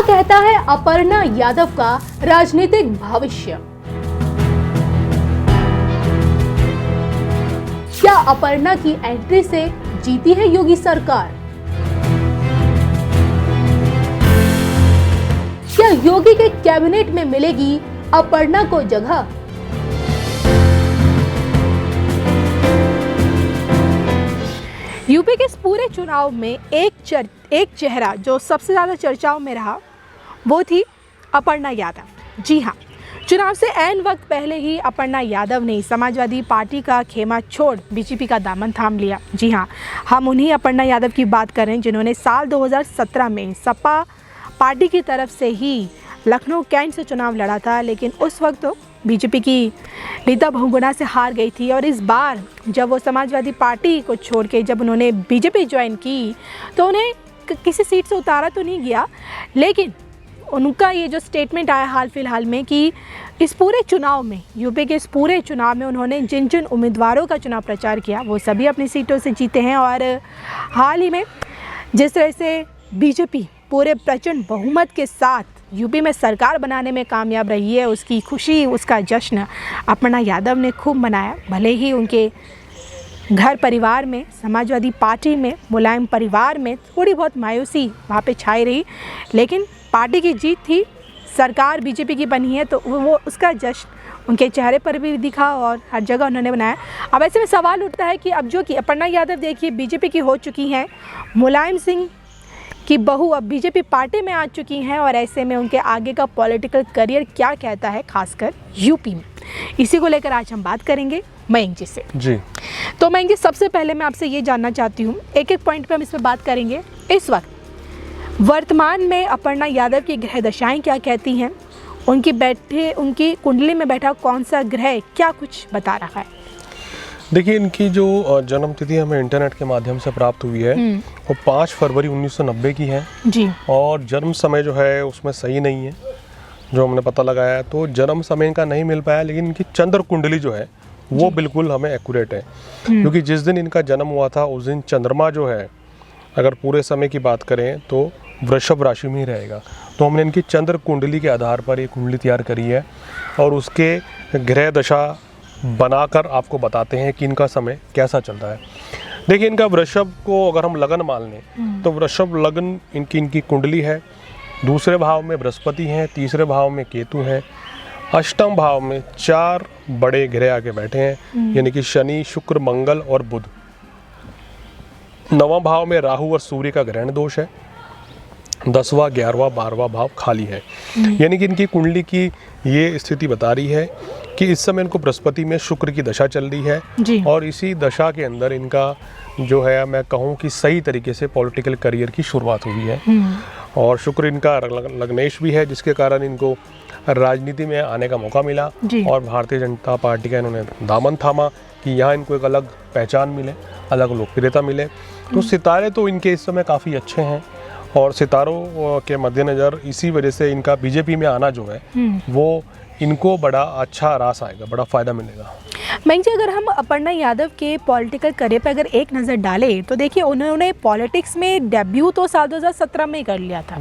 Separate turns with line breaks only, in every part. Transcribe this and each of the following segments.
कहता है अपर्णा यादव का राजनीतिक भविष्य? क्या अपर्णा की एंट्री से जीती है योगी सरकार? क्या योगी के कैबिनेट में मिलेगी अपर्णा को जगह? यूपी के इस पूरे चुनाव में एक चेहरा जो सबसे ज़्यादा चर्चाओं में रहा वो थी अपर्णा यादव। जी हाँ, चुनाव से ऐन वक्त पहले ही अपर्णा यादव ने समाजवादी पार्टी का खेमा छोड़ बीजेपी का दामन थाम लिया। जी हाँ, हम उन्हीं अपर्णा यादव की बात कर रहे हैं जिन्होंने साल 2017 में सपा पार्टी की तरफ से ही लखनऊ कैंट से चुनाव लड़ा था, लेकिन उस वक्त तो बीजेपी की रीता बहुगुणा से हार गई थी। और इस बार जब वो समाजवादी पार्टी को छोड़ के जब उन्होंने बीजेपी ज्वाइन की तो उन्हें किसी सीट से उतारा तो नहीं गया, लेकिन उनका ये जो स्टेटमेंट आया हाल फिलहाल में कि इस पूरे चुनाव में, यूपी के इस पूरे चुनाव में उन्होंने जिन जिन उम्मीदवारों का चुनाव प्रचार किया वो सभी अपनी सीटों से जीते हैं। और हाल ही में जिस तरह से बीजेपी पूरे प्रचंड बहुमत के साथ यूपी में सरकार बनाने में कामयाब रही है, उसकी खुशी, उसका जश्न अपर्णा यादव ने खूब मनाया। भले ही उनके घर परिवार में, समाजवादी पार्टी में, मुलायम परिवार में थोड़ी बहुत मायूसी वहाँ पे छाई रही, लेकिन पार्टी की जीत थी, सरकार बीजेपी की बनी है तो वो उसका जश्न उनके चेहरे पर भी दिखा और हर जगह उन्होंने बनाया। अब ऐसे में सवाल उठता है कि अब जो कि अपर्णा यादव देखिए बीजेपी की हो चुकी हैं, मुलायम सिंह की बहू अब बीजेपी पार्टी में आ चुकी हैं, और ऐसे में उनके आगे का पॉलिटिकल करियर क्या कहता है, खासकर यूपी में। इसी को लेकर आज हम बात करेंगे मयंक जी से।
जी
तो मयंक जी, सबसे पहले मैं आपसे ये जानना चाहती हूँ, एक एक पॉइंट पे हम इस पर बात करेंगे। इस वक्त वर्तमान में अपर्णा यादव की ग्रह दशाएं क्या कहती हैं, उनकी कुंडली में बैठा कौन सा ग्रह क्या कुछ बता रहा है?
देखिए, इनकी जो जन्म तिथि हमें इंटरनेट के माध्यम से प्राप्त हुई है वो 5 फरवरी 1990 की है
जी।
और जन्म समय जो है उसमें सही नहीं है जो हमने पता लगाया है, तो जन्म समय का नहीं मिल पाया, लेकिन इनकी चंद्र कुंडली जो है वो बिल्कुल हमें एक्यूरेट है, क्योंकि जिस दिन इनका जन्म हुआ था उस दिन चंद्रमा जो है, अगर पूरे समय की बात करें तो वृषभ राशि में ही रहेगा। तो हमने इनकी चंद्र कुंडली के आधार पर एक कुंडली तैयार करी है और उसके ग्रह दशा बनाकर आपको बताते हैं कि इनका समय कैसा चल रहा है। देखिए, इनका वृषभ को अगर हम लगन मान लें तो वृषभ लगन इनकी कुंडली है। दूसरे भाव में बृहस्पति हैं, तीसरे भाव में केतु हैं, अष्टम भाव में 4 बड़े ग्रह आके बैठे हैं, यानी कि शनि, शुक्र, मंगल और बुध। नवम भाव में राहु और सूर्य का ग्रहण दोष है। 10वां, 11वां, 12वां भाव खाली है। यानी कि इनकी कुंडली की ये स्थिति बता रही है कि इस समय इनको बृहस्पति में शुक्र की दशा चल रही है और इसी दशा के अंदर इनका जो है, मैं कहूँ कि सही तरीके से पॉलिटिकल करियर की शुरुआत हुई है। और शुक्र इनका लग्नेश भी है, जिसके कारण इनको राजनीति में आने का मौका मिला और भारतीय जनता पार्टी का इन्होंने दामन थामा कि यहाँ इनको एक अलग पहचान मिले, अलग लोकप्रियता मिले। तो सितारे तो इनके इस समय काफ़ी अच्छे हैं और सितारों के मद्देनज़र इसी वजह से इनका बीजेपी में आना जो है वो इनको बड़ा अच्छा रास आएगा, बड़ा फ़ायदा मिलेगा।
मयंक जी, अगर हम अपर्णा यादव के पॉलिटिकल करियर पर अगर एक नज़र डालें तो देखिए, उन्होंने पॉलिटिक्स में डेब्यू तो साल 2017 में ही कर लिया था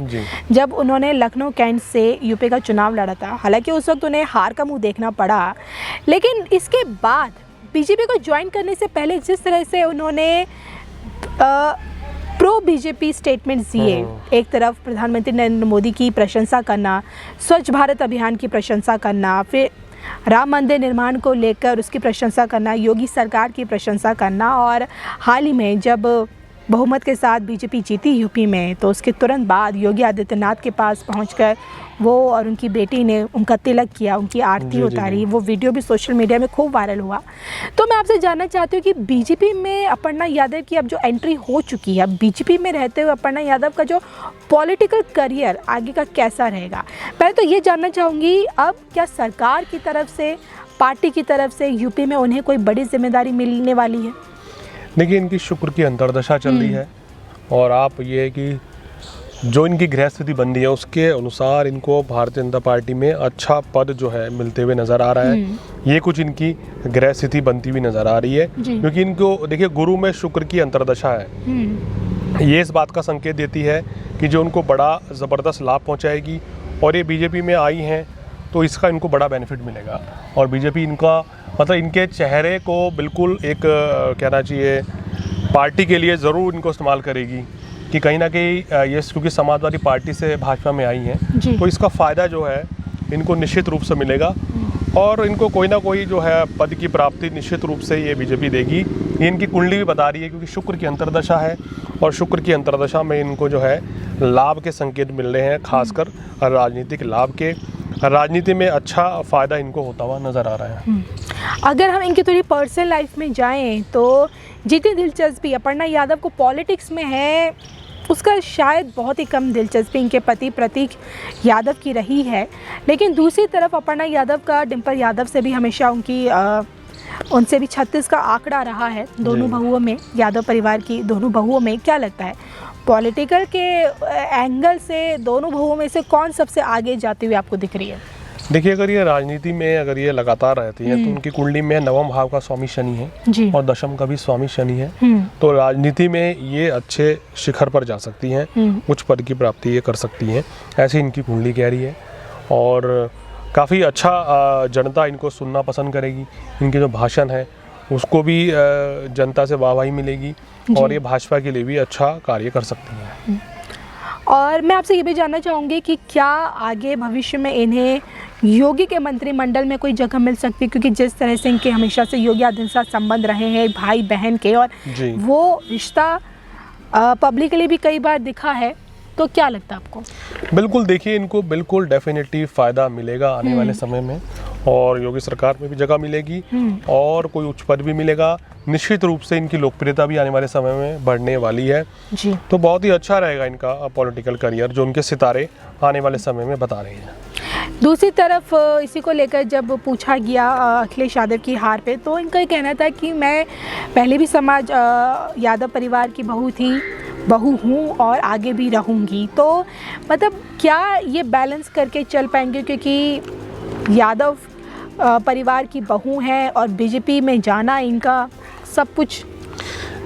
जब उन्होंने लखनऊ कैंट से यूपी का चुनाव लड़ा था। हालांकि उस वक्त उन्हें हार का मुंह देखना पड़ा, लेकिन इसके बाद बीजेपी को ज्वाइन करने से पहले जिस तरह से उन्होंने प्रो बीजेपी स्टेटमेंट्स दिए, एक तरफ प्रधानमंत्री नरेंद्र मोदी की प्रशंसा करना, स्वच्छ भारत अभियान की प्रशंसा करना, फिर राम मंदिर निर्माण को लेकर उसकी प्रशंसा करना, योगी सरकार की प्रशंसा करना, और हाल ही में जब बहुमत के साथ बीजेपी जीती यूपी में तो उसके तुरंत बाद योगी आदित्यनाथ के पास पहुंचकर वो और उनकी बेटी ने उनका तिलक किया, उनकी आरती उतारी। वो वीडियो भी सोशल मीडिया में खूब वायरल हुआ। तो मैं आपसे जानना चाहती हूँ कि बीजेपी में अपर्णा यादव की अब जो एंट्री हो चुकी है, बीजेपी में रहते हुए अपर्णा यादव का जो पॉलिटिकल करियर आगे का कैसा रहेगा? पहले तो ये जानना चाहूँगी, अब क्या सरकार की तरफ से, पार्टी की तरफ से यूपी में उन्हें कोई बड़ी जिम्मेदारी मिलने वाली है?
देखिए, इनकी शुक्र की अंतर्दशा चल रही है और आप ये है कि जो इनकी गृह स्थिति बन रही है उसके अनुसार इनको भारतीय जनता पार्टी में अच्छा पद जो है मिलते हुए नज़र आ रहा है। ये कुछ इनकी गृह स्थिति बनती हुई नज़र आ रही है, क्योंकि इनको देखिए गुरु में शुक्र की अंतर्दशा है ये इस बात का संकेत देती है कि जो उनको बड़ा ज़बरदस्त लाभ पहुंचाएगी, और ये बीजेपी में आई हैं तो इसका इनको बड़ा बेनिफिट मिलेगा। और बीजेपी इनका मतलब इनके चेहरे को बिल्कुल एक कहना चाहिए पार्टी के लिए ज़रूर इनको इस्तेमाल करेगी कि कहीं ना कहीं ये क्योंकि समाजवादी पार्टी से भाजपा में आई हैं तो इसका फ़ायदा जो है इनको निश्चित रूप से मिलेगा, और इनको कोई ना कोई जो है पद की प्राप्ति निश्चित रूप से ये बीजेपी देगी। ये इनकी कुंडली भी बता रही है, क्योंकि शुक्र की अंतर्दशा है और शुक्र की अंतर्दशा में इनको जो है लाभ के संकेत मिल रहे हैं, खासकर राजनीतिक लाभ के। राजनीति में अच्छा फ़ायदा इनको होता हुआ नज़र आ रहा है।
अगर हम इनकी थोड़ी पर्सनल लाइफ में जाएं तो जितनी दिलचस्पी अपर्णा यादव को पॉलिटिक्स में है उसका शायद बहुत ही कम दिलचस्पी इनके पति प्रतीक यादव की रही है। लेकिन दूसरी तरफ अपर्णा यादव का डिम्पल यादव से भी हमेशा उनसे भी 36 का आंकड़ा रहा है दोनों बहुओं में, यादव परिवार की दोनों बहुओं में। क्या लगता है पॉलिटिकल के एंगल से दोनों बहुओं में से कौन सबसे आगे जाती हुई आपको दिख रही है?
देखिए, अगर ये राजनीति में अगर ये लगातार रहती है तो उनकी कुंडली में नवम भाव का स्वामी शनि है और दशम का भी स्वामी शनि है, तो राजनीति में ये अच्छे शिखर पर जा सकती हैं, उच्च पद की प्राप्ति ये कर सकती हैं, ऐसी इनकी कुंडली कह रही है। और काफ़ी अच्छा जनता इनको सुनना पसंद करेगी, इनके जो भाषण है उसको भी जनता से वाहवाही मिलेगी और ये भाजपा के लिए भी अच्छा कार्य कर सकती हैं।
और मैं आपसे ये भी जानना चाहूँगी कि क्या आगे भविष्य में इन्हें योगी के मंत्रिमंडल में कोई जगह मिल सकती है, क्योंकि जिस तरह से इनके हमेशा से योगी आदित्यनाथ साथ संबंध रहे हैं भाई बहन के, और वो रिश्ता पब्लिकली भी कई बार दिखा है, तो क्या लगता है आपको?
बिल्कुल, देखिए इनको बिल्कुल डेफिनेटली फ़ायदा मिलेगा आने वाले समय में, और योगी सरकार में भी जगह मिलेगी और कोई उच्च पद भी मिलेगा। निश्चित रूप से इनकी लोकप्रियता भी आने वाले समय में बढ़ने वाली है जी। तो बहुत ही अच्छा रहेगा इनका पॉलिटिकल करियर, जो उनके सितारे आने वाले समय में बता रहे हैं।
दूसरी तरफ इसी को लेकर जब पूछा गया अखिलेश यादव की हार पे, तो इनका ये कहना था कि मैं पहले भी समाज यादव परिवार की बहू हूँ और आगे भी रहूँगी। तो मतलब क्या ये बैलेंस करके चल पाएंगे, क्योंकि यादव परिवार की बहू हैं और बीजेपी में जाना इनका सब कुछ?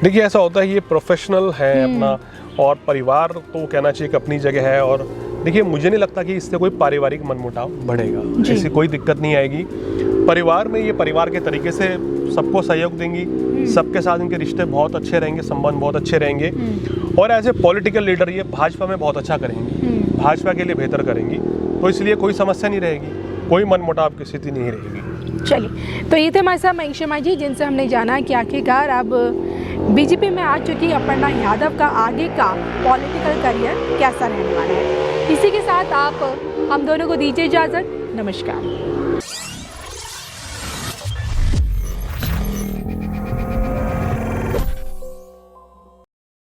देखिए, ऐसा होता है, ये प्रोफेशनल है अपना, और परिवार तो कहना चाहिए कि अपनी जगह है। और देखिए, मुझे नहीं लगता कि इससे कोई पारिवारिक मनमुटाव बढ़ेगा, ऐसी कोई दिक्कत नहीं आएगी। परिवार में ये परिवार के तरीके से सबको सहयोग देंगी, सबके साथ इनके रिश्ते बहुत अच्छे रहेंगे, संबंध बहुत अच्छे रहेंगे, और एज ए पॉलिटिकल लीडर ये भाजपा में बहुत अच्छा करेंगी, भाजपा के लिए बेहतर करेंगी, तो इसलिए कोई समस्या नहीं रहेगी, कोई मनमुटाव की स्थिति नहीं रहेगी।
चलिए, तो ये थे हमारे साथ महेश शर्मा जी, जिनसे हमने जाना कि आखिरकार अब बीजेपी में आ चुकी अपर्णा यादव का आगे का पॉलिटिकल करियर कैसा रहने वाला है। इसी के साथ आप हम दोनों को दीजिए इजाज़त। नमस्कार।